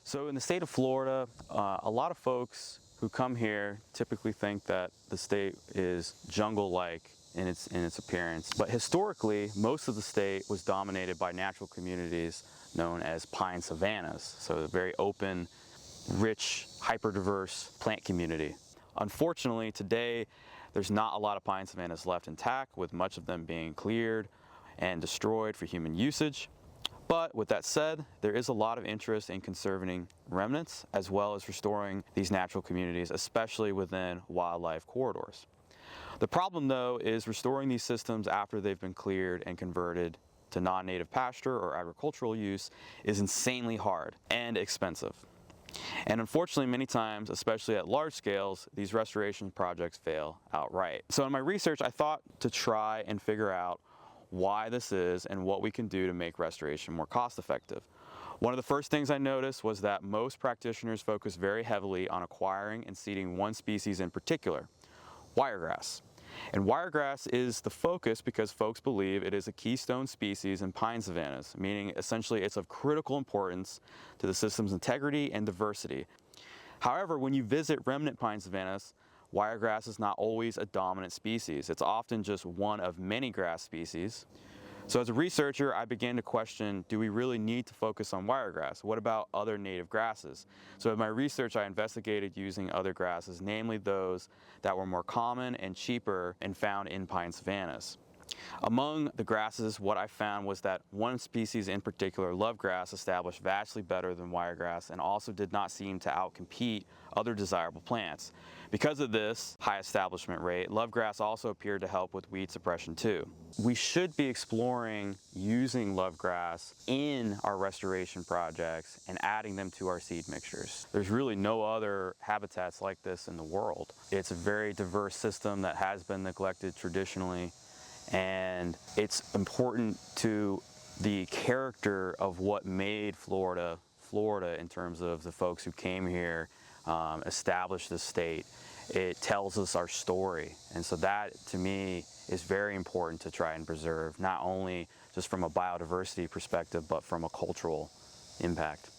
So in the state of Florida, a lot of folks who come here typically think that the state is jungle-like in its appearance. But historically, most of the state was dominated by natural communities known as pine savannas. So a very open, rich, hyper-diverse plant community. Unfortunately, today, there's not a lot of pine savannas left intact, with much of them being cleared and destroyed for human usage. But with that said, there is a lot of interest in conserving remnants as well as restoring these natural communities, especially within wildlife corridors. The problem though is restoring these systems after they've been cleared and converted to non-native pasture or agricultural use is insanely hard and expensive. And unfortunately, many times, especially at large scales, these restoration projects fail outright. So in my research, I thought to try and figure out why this is and what we can do to make restoration more cost effective. One of the first things I noticed was that most practitioners focus very heavily on acquiring and seeding one species in particular, wiregrass. And wiregrass is the focus because folks believe it is a keystone species in pine savannas, meaning essentially it's of critical importance to the system's integrity and diversity. However, when you visit remnant pine savannas, wiregrass is not always a dominant species. It's often just one of many grass species. So as a researcher, I began to question, do we really need to focus on wiregrass? What about other native grasses? So in my research, I investigated using other grasses, namely those that were more common and cheaper and found in pine savannas. Among the grasses, what I found was that one species in particular, lovegrass, established vastly better than wiregrass and also did not seem to outcompete other desirable plants. Because of this high establishment rate, lovegrass also appeared to help with weed suppression too. We should be exploring using lovegrass in our restoration projects and adding them to our seed mixtures. There's really no other habitats like this in the world. It's a very diverse system that has been neglected traditionally, and it's important to the character of what made Florida in terms of the folks who came here, established this state. It tells us our story, and so that to me is very important to try and preserve, not only just from a biodiversity perspective but from a cultural impact.